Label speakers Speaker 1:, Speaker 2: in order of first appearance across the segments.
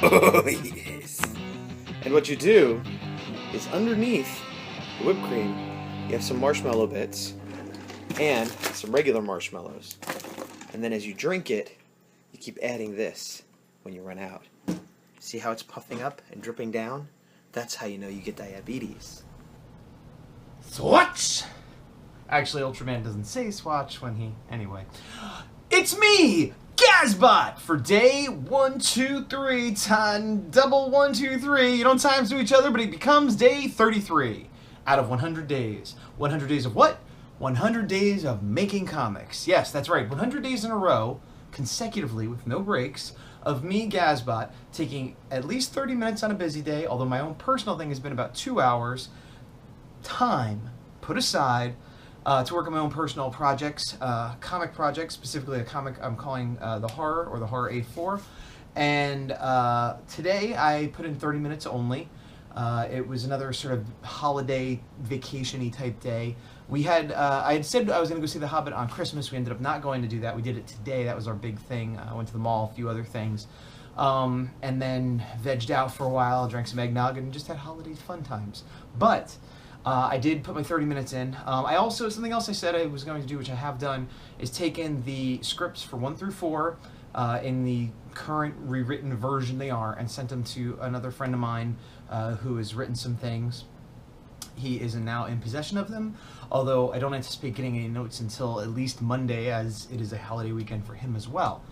Speaker 1: Oh, yes. And what you do is underneath the whipped cream, you have some marshmallow bits and some regular marshmallows. And then as you drink it, you keep adding this when you run out. See how it's puffing up and dripping down? That's how you know you get diabetes.
Speaker 2: Swatch! Actually, Ultraman doesn't say swatch when he... Anyway. It's me! Gazbot! For day 1, 2, 3, time double 1, 2, 3. You don't times to each other, but it becomes day 33 out of 100 days. 100 days of what? 100 days of making comics. Yes, that's right. 100 days in a row, consecutively, with no breaks, of me, Gazbot, taking at least 30 minutes on a busy day, although my own personal thing has been about 2 hours, time put aside to work on my own personal projects, comic projects, specifically a comic I'm calling The Horror, or The Horror A4. And today I put in 30 minutes only. It was another sort of holiday, vacation-y type day. We had, I had said I was going to go see The Hobbit on Christmas. We ended up not going to do that. We did it today. That was our big thing. I went to the mall, a few other things. And then vegged out for a while, drank some eggnog, and just had holiday fun times. But I did put my 30 minutes in. I also, something else I said I was going to do, which I have done, is taken the scripts for 1 through 4 in the current rewritten version they are, and sent them to another friend of mine who has written some things. He is now in possession of them, although I don't anticipate getting any notes until at least Monday, as it is a holiday weekend for him as well.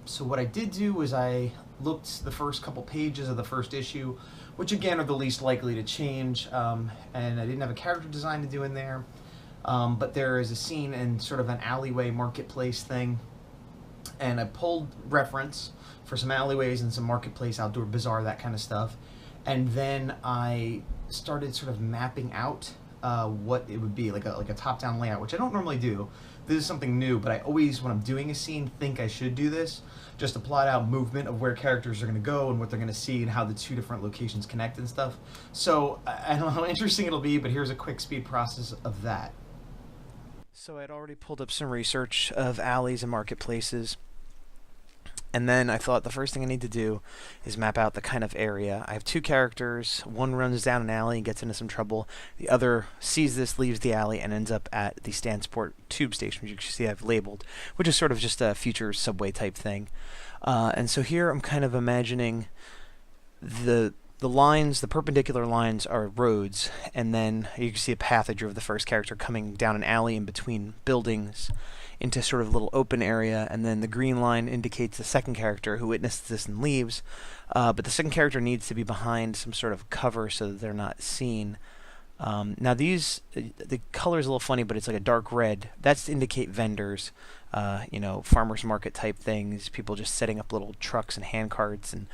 Speaker 2: So what I did do was I looked the first couple pages of the first issue, which again are the least likely to change, and I didn't have a character design to do in there, but there is a scene in sort of an alleyway marketplace thing, and I pulled reference for some alleyways and some marketplace, outdoor bazaar, that kind of stuff, and then I started sort of mapping out what it would be, like a top-down layout, which I don't normally do. This is something new, but I always, when I'm doing a scene, think I should do this, just to plot out movement of where characters are going to go and what they're going to see and how the two different locations connect and stuff. So, I don't know how interesting it'll be, but here's a quick speed process of that. So I'd already pulled up some research of alleys and marketplaces, and then I thought the first thing I need to do is map out the kind of area. I have 2 characters. One runs down an alley and gets into some trouble. The other sees this, leaves the alley, and ends up at the Stansport tube station, which you can see I've labeled, which is sort of just a future subway type thing. And so here I'm kind of imagining the lines, the perpendicular lines are roads, and then you can see a path I drew of the first character coming down an alley in between buildings into sort of a little open area, and then the green line indicates the second character who witnesses this and leaves, but the second character needs to be behind some sort of cover so that they're not seen. Now the color is a little funny, but it's like a dark red. That's to indicate vendors, you know, farmers market type things, people just setting up little trucks and hand carts and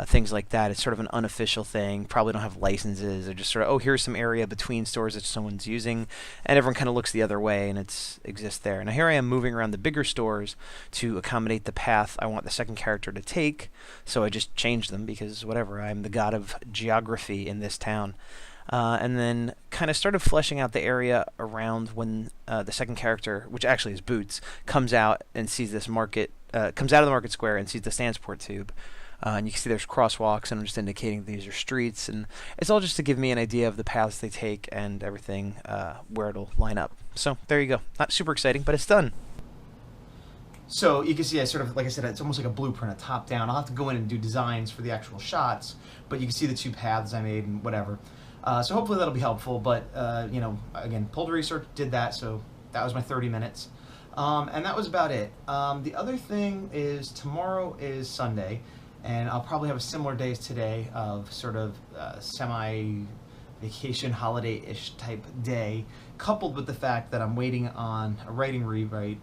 Speaker 2: things like that. It's sort of an unofficial thing, probably don't have licenses. They're just sort of, oh, here's some area between stores that someone's using, and everyone kind of looks the other way, and it exists there. Now here I am moving around the bigger stores to accommodate the path I want the second character to take, so I just changed them because whatever, I'm the god of geography in this town. And then kind of started fleshing out the area around when the second character, which actually is Boots, comes out and sees this market, comes out of the market square and sees the Stansport tube. And you can see there's crosswalks, and I'm just indicating these are streets, and it's all just to give me an idea of the paths they take and everything, where it'll line up. So there you go. Not super exciting, but it's done. So you can see I sort of, like I said, it's almost like a blueprint, a top-down. I'll have to go in and do designs for the actual shots, but you can see the 2 paths I made and whatever. So hopefully that'll be helpful, but, you know, again, pulled research, did that, so that was my 30 minutes. And that was about it. The other thing is tomorrow is Sunday, and I'll probably have a similar day as today of sort of semi-vacation, holiday-ish type day, coupled with the fact that I'm waiting on a writing rewrite.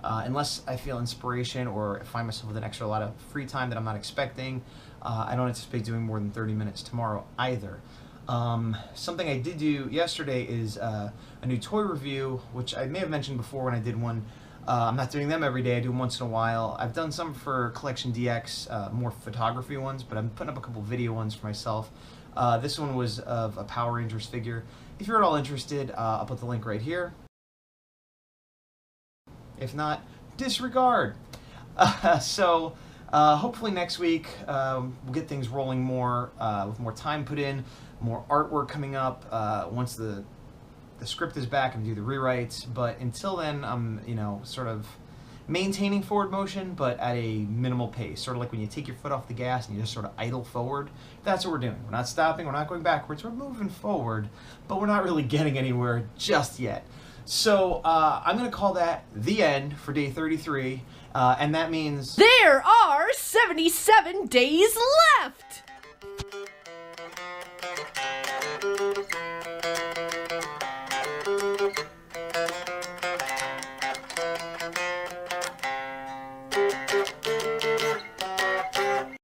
Speaker 2: Unless I feel inspiration or find myself with an extra lot of free time that I'm not expecting, I don't anticipate doing more than 30 minutes tomorrow either. Something I did do yesterday is a new toy review, which I may have mentioned before when I did one. I'm not doing them every day, I do them once in a while. I've done some for Collection DX, more photography ones, but I'm putting up a couple video ones for myself. This one was of a Power Rangers figure. If you're at all interested, I'll put the link right here. If not, disregard. So Hopefully next week we'll get things rolling more with more time put in, more artwork coming up once the script is back and do the rewrites. But until then, I'm sort of maintaining forward motion, but at a minimal pace. Sort of like when you take your foot off the gas and you just sort of idle forward. That's what we're doing. We're not stopping. We're not going backwards. We're moving forward, but we're not really getting anywhere just yet. So I'm going to call that the end for day 33, and that means
Speaker 3: there are 77 days left!